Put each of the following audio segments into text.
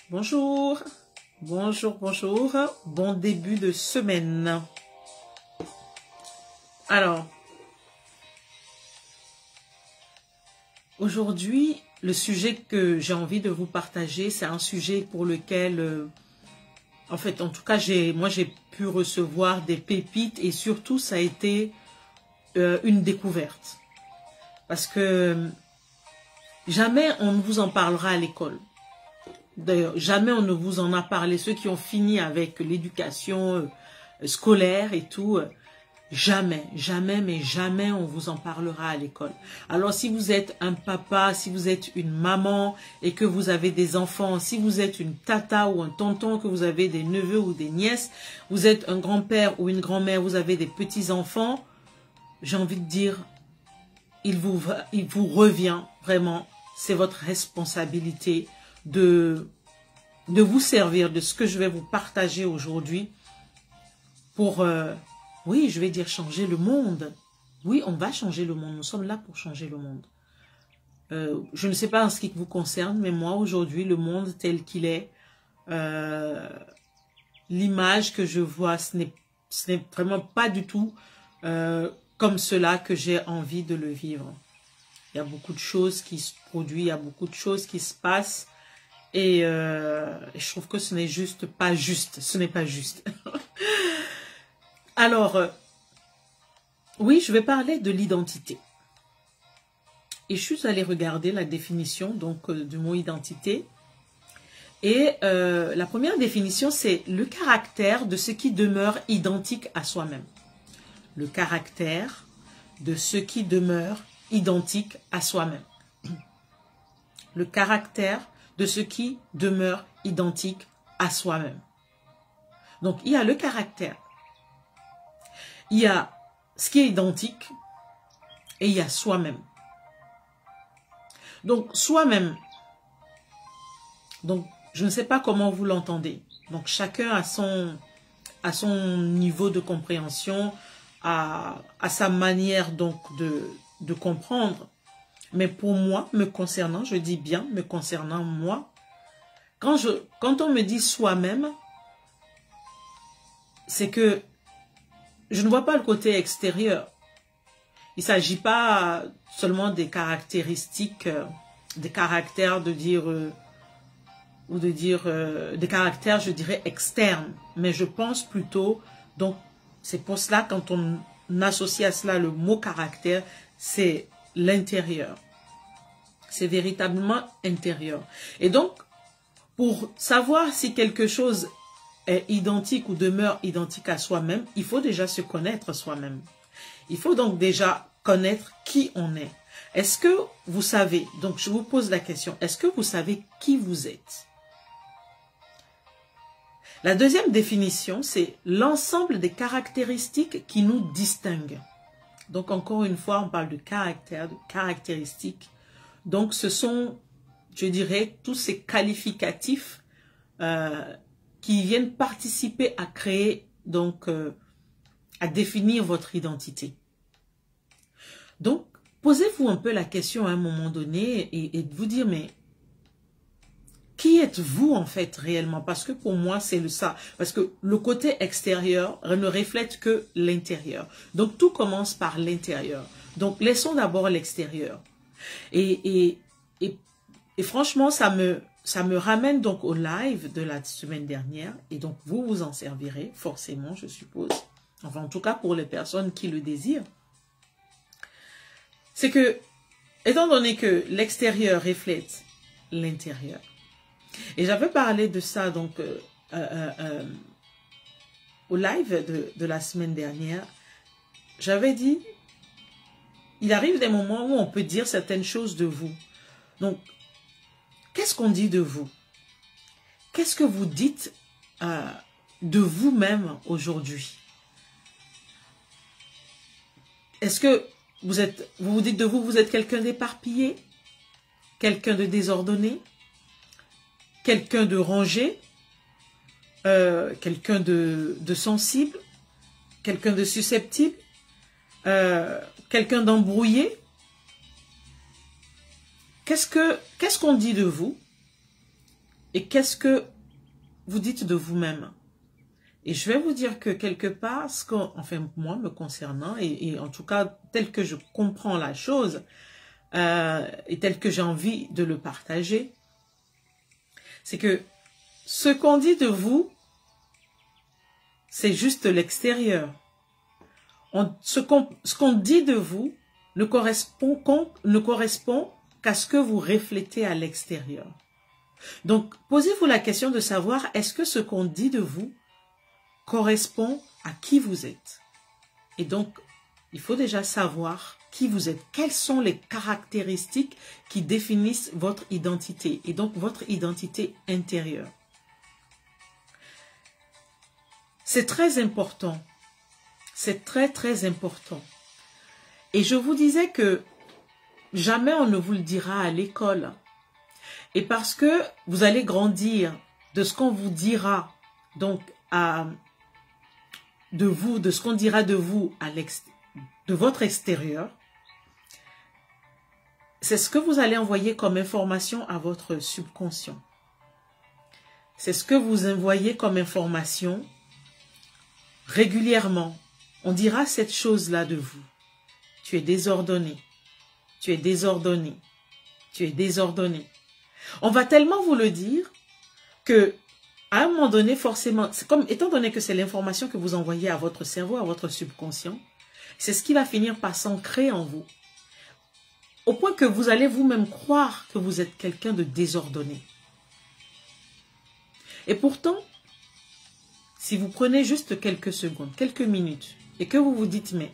Bonjour, bonjour, bon début de semaine. Alors, aujourd'hui, le sujet que j'ai envie de vous partager, c'est un sujet pour lequel, en fait, en tout cas, moi j'ai pu recevoir des pépites et surtout, ça a été une découverte. Parce que jamais on ne vous en parlera à l'école. D'ailleurs, jamais on ne vous en a parlé. Ceux qui ont fini avec l'éducation scolaire et tout, jamais, mais jamais on vous en parlera à l'école. Alors, si vous êtes un papa, si vous êtes une maman et que vous avez des enfants, si vous êtes une tata ou un tonton, que vous avez des neveux ou des nièces, vous êtes un grand-père ou une grand-mère, vous avez des petits-enfants, j'ai envie de dire, il vous revient vraiment, c'est votre responsabilité de vous servir de ce que je vais vous partager aujourd'hui pour, oui, je vais dire changer le monde. Oui, on va changer le monde. Nous sommes là pour changer le monde. Je ne sais pas en ce qui vous concerne, mais moi, aujourd'hui, le monde tel qu'il est, l'image que je vois, ce n'est vraiment pas du tout comme cela que j'ai envie de le vivre. Il y a beaucoup de choses qui se produisent, il y a beaucoup de choses qui se passent. Et je trouve que ce n'est juste pas juste. Ce n'est pas juste. Alors, oui, je vais parler de l'identité. Et je suis allée regarder la définition donc du mot identité. Et la première définition, c'est le caractère de ce qui demeure identique à soi-même. Le caractère de ce qui demeure identique à soi-même. Le caractère de ce qui demeure identique à soi-même. Donc, il y a le caractère. Il y a ce qui est identique et il y a soi-même. Donc, soi-même. Donc, je ne sais pas comment vous l'entendez. Donc, chacun a son niveau de compréhension, à sa manière donc de comprendre. Mais pour moi, me concernant, je dis bien me concernant moi, quand on me dit soi-même, c'est que je ne vois pas le côté extérieur. Il ne s'agit pas seulement des caractéristiques, des caractères de dire, ou de dire des caractères, je dirais, externes. Mais je pense plutôt, donc c'est pour cela quand on associe à cela le mot caractère, c'est l'intérieur. C'est véritablement intérieur. Et donc, pour savoir si quelque chose est identique ou demeure identique à soi-même, il faut déjà se connaître soi-même. Il faut donc déjà connaître qui on est. Est-ce que vous savez, donc je vous pose la question, est-ce que vous savez qui vous êtes? La deuxième définition, c'est l'ensemble des caractéristiques qui nous distinguent. Donc encore une fois, on parle de caractère, de caractéristiques. Donc ce sont, je dirais, tous ces qualificatifs qui viennent participer à créer, donc à définir votre identité. Donc, posez-vous un peu la question à un moment donné et de vous dire, mais qui êtes-vous en fait réellement? Parce que pour moi, c'est ça. Parce que le côté extérieur ne reflète que l'intérieur. Donc, tout commence par l'intérieur. Donc, laissons d'abord l'extérieur. Et franchement, ça me ramène donc au live de la semaine dernière. Et donc, vous vous en servirez forcément, je suppose. Enfin, en tout cas, pour les personnes qui le désirent. C'est que, étant donné que l'extérieur reflète l'intérieur, et j'avais parlé de ça donc au live de la semaine dernière, j'avais dit, il arrive des moments où on peut dire certaines choses de vous. Donc, qu'est-ce qu'on dit de vous? Qu'est-ce que vous dites de vous-même aujourd'hui? Est-ce que vous vous dites de vous, vous êtes quelqu'un d'éparpillé? Quelqu'un de désordonné? Quelqu'un de rangé? Quelqu'un de sensible? Quelqu'un de susceptible? Quelqu'un d'embrouillé? Qu'est-ce qu'on dit de vous? et qu'est-ce que vous dites de vous-même. Et je vais vous dire que quelque part, enfin moi me concernant, et en tout cas tel que je comprends la chose, et tel que j'ai envie de le partager, c'est que ce qu'on dit de vous, c'est juste l'extérieur. Ce qu'on dit de vous ne correspond qu'à ce que vous reflétez à l'extérieur. Donc, posez-vous la question de savoir, est-ce que ce qu'on dit de vous correspond à qui vous êtes? Et donc, il faut déjà savoir qui vous êtes. Quelles sont les caractéristiques qui définissent votre identité et donc votre identité intérieure? C'est très important. C'est très, très important. Et je vous disais que jamais on ne vous le dira à l'école. Et parce que vous allez grandir de ce qu'on vous dira, donc de vous, de ce qu'on dira de vous de votre extérieur, c'est ce que vous allez envoyer comme information à votre subconscient. C'est ce que vous envoyez comme information régulièrement. On dira cette chose-là de vous. Tu es désordonné. Tu es désordonné. Tu es désordonné. On va tellement vous le dire que, à un moment donné, forcément, c'est comme, étant donné que c'est l'information que vous envoyez à votre cerveau, à votre subconscient, c'est ce qui va finir par s'ancrer en vous. Au point que vous allez vous-même croire que vous êtes quelqu'un de désordonné. Et pourtant, si vous prenez juste quelques secondes, quelques minutes, et que vous vous dites, mais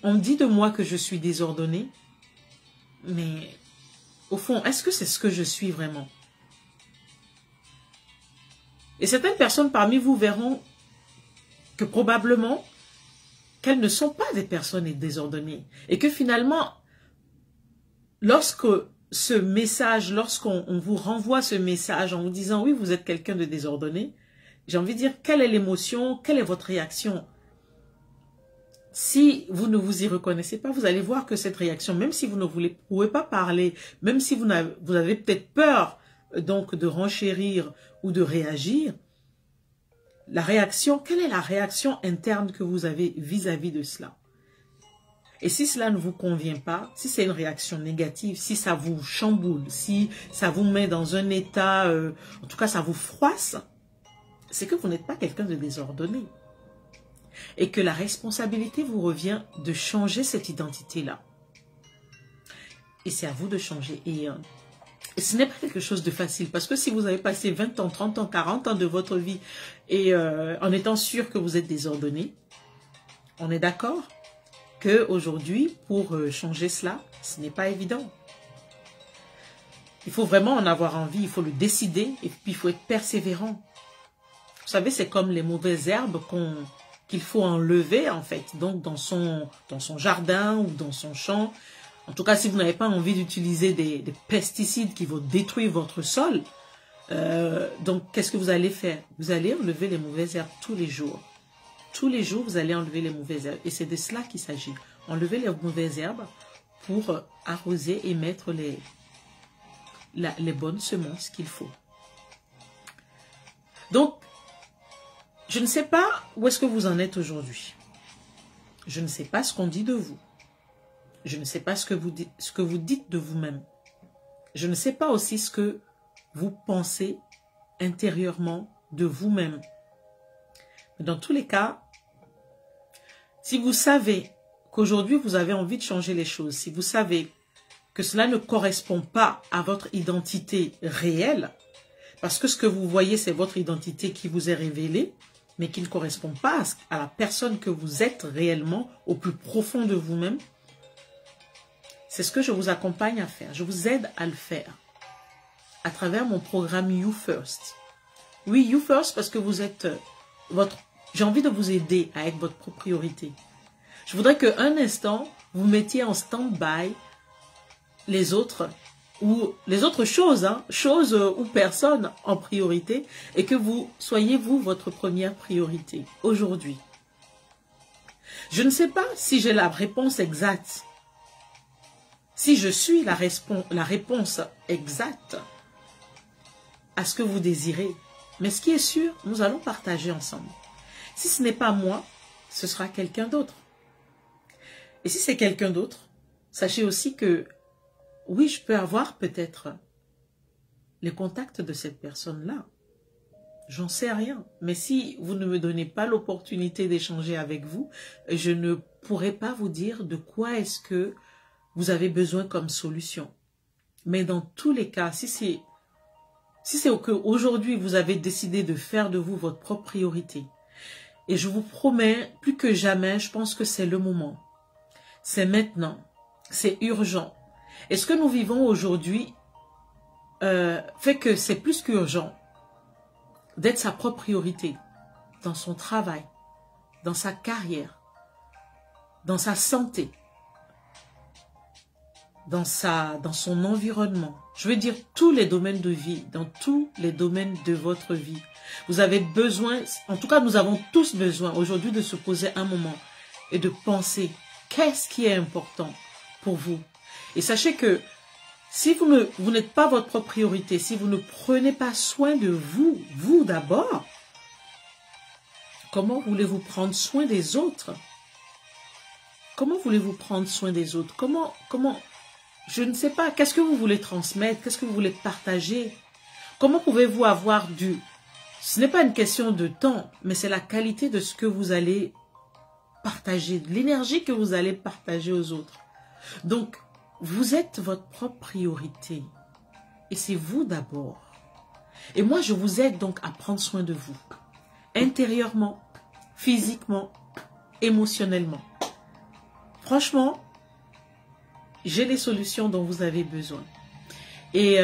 on me dit de moi que je suis désordonné, mais au fond, est-ce que c'est ce que je suis vraiment? Et certaines personnes parmi vous verront que probablement qu'elles ne sont pas des personnes désordonnées. Et que finalement, lorsque ce message, lorsqu'on vous renvoie ce message en vous disant, oui, vous êtes quelqu'un de désordonné, j'ai envie de dire, quelle est l'émotion, quelle est votre réaction? Si vous ne vous y reconnaissez pas, vous allez voir que cette réaction, même si vous ne pouvez pas parler, même si vous avez peut-être peur donc de renchérir ou de réagir, la réaction, quelle est la réaction interne que vous avez vis-à-vis de cela? Et si cela ne vous convient pas, si c'est une réaction négative, si ça vous chamboule, si ça vous met dans un état, en tout cas ça vous froisse, c'est que vous n'êtes pas quelqu'un de désordonné. Et que la responsabilité vous revient de changer cette identité-là. Et c'est à vous de changer. Et ce n'est pas quelque chose de facile. Parce que si vous avez passé 20 ans, 30 ans, 40 ans de votre vie et en étant sûr que vous êtes désordonné, on est d'accord qu'aujourd'hui, pour changer cela, ce n'est pas évident. Il faut vraiment en avoir envie, il faut le décider et puis il faut être persévérant. Vous savez, c'est comme les mauvaises herbes qu'il faut enlever en fait, donc dans son jardin ou dans son champ. En tout cas, si vous n'avez pas envie d'utiliser des pesticides qui vont détruire votre sol, donc qu'est-ce que vous allez faire? Vous allez enlever les mauvaises herbes tous les jours. Tous les jours, vous allez enlever les mauvaises herbes. Et c'est de cela qu'il s'agit. Enlever les mauvaises herbes pour arroser et mettre les bonnes semences qu'il faut. Donc, je ne sais pas où est-ce que vous en êtes aujourd'hui. Je ne sais pas ce qu'on dit de vous. Je ne sais pas ce que vous dites de vous-même. Je ne sais pas aussi ce que vous pensez intérieurement de vous-même. Dans tous les cas, si vous savez qu'aujourd'hui vous avez envie de changer les choses, si vous savez que cela ne correspond pas à votre identité réelle, parce que ce que vous voyez, c'est votre identité qui vous est révélée, mais qui ne correspond pas à la personne que vous êtes réellement, au plus profond de vous-même, c'est ce que je vous accompagne à faire. Je vous aide à le faire à travers mon programme You First. Oui, You First, parce que vous êtes j'ai envie de vous aider à être votre propre priorité. Je voudrais qu'un instant, vous mettiez en stand-by les autres choses, choses ou personnes en priorité, et que vous soyez vous votre première priorité aujourd'hui. Je ne sais pas si j'ai la réponse exacte, si je suis la réponse exacte à ce que vous désirez. Mais ce qui est sûr, nous allons partager ensemble. Si ce n'est pas moi, ce sera quelqu'un d'autre. Et si c'est quelqu'un d'autre, sachez aussi que oui, je peux avoir peut-être les contacts de cette personne-là. J'en sais rien. Mais si vous ne me donnez pas l'opportunité d'échanger avec vous, je ne pourrai pas vous dire de quoi est-ce que vous avez besoin comme solution. Mais dans tous les cas, si c'est qu'aujourd'hui vous avez décidé de faire de vous votre propre priorité, et je vous promets, plus que jamais, je pense que c'est le moment. C'est maintenant. C'est urgent. Et ce que nous vivons aujourd'hui fait que c'est plus qu'urgent d'être sa propre priorité dans son travail, dans sa carrière, dans sa santé, dans son environnement. Je veux dire tous les domaines de vie, dans tous les domaines de votre vie. Vous avez besoin, en tout cas nous avons tous besoin aujourd'hui de se poser un moment et de penser qu'est-ce qui est important pour vous. Et sachez que si vous n'êtes pas votre propre priorité, si vous ne prenez pas soin de vous, vous d'abord, comment voulez-vous prendre soin des autres? Comment voulez-vous prendre soin des autres? Comment, je ne sais pas, qu'est-ce que vous voulez transmettre? Qu'est-ce que vous voulez partager? Comment pouvez-vous avoir ce n'est pas une question de temps, mais c'est la qualité de ce que vous allez partager, de l'énergie que vous allez partager aux autres. Donc, vous êtes votre propre priorité. Et c'est vous d'abord. Et moi, je vous aide donc à prendre soin de vous. Intérieurement, physiquement, émotionnellement. Franchement, j'ai les solutions dont vous avez besoin. Et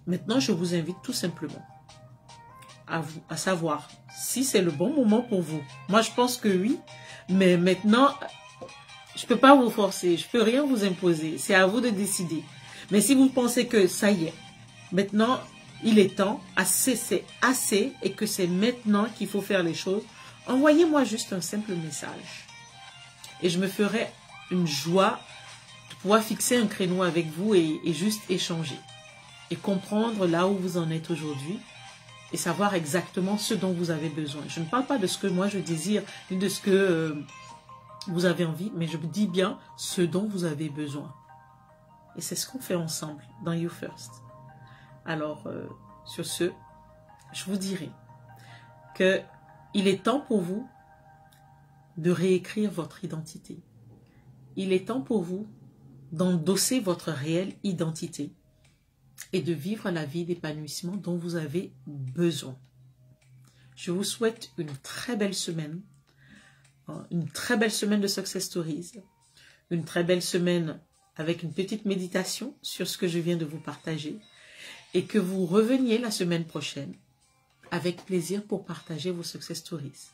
maintenant, je vous invite tout simplement à savoir si c'est le bon moment pour vous. Moi, je pense que oui. Mais maintenant, je ne peux pas vous forcer. Je ne peux rien vous imposer. C'est à vous de décider. Mais si vous pensez que ça y est, maintenant, il est temps, assez, c'est assez, et que c'est maintenant qu'il faut faire les choses, envoyez-moi juste un simple message. Et je me ferai une joie de pouvoir fixer un créneau avec vous et juste échanger. Et comprendre là où vous en êtes aujourd'hui et savoir exactement ce dont vous avez besoin. Je ne parle pas de ce que moi je désire, ni de ce que vous avez envie, mais je vous dis bien ce dont vous avez besoin. Et c'est ce qu'on fait ensemble dans You First. Alors, sur ce, je vous dirai que il est temps pour vous de réécrire votre identité. Il est temps pour vous d'endosser votre réelle identité et de vivre la vie d'épanouissement dont vous avez besoin. Je vous souhaite une très belle semaine de Success Stories, une très belle semaine avec une petite méditation sur ce que je viens de vous partager et que vous reveniez la semaine prochaine avec plaisir pour partager vos Success Stories.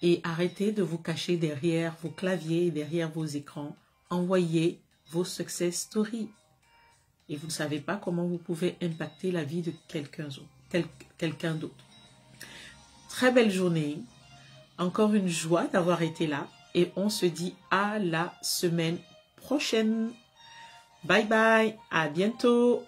Et arrêtez de vous cacher derrière vos claviers, derrière vos écrans. Envoyez vos Success Stories. Et vous ne savez pas comment vous pouvez impacter la vie de quelqu'un d'autre. Très belle journée. Encore une joie d'avoir été là. Et on se dit à la semaine prochaine. Bye bye. À bientôt.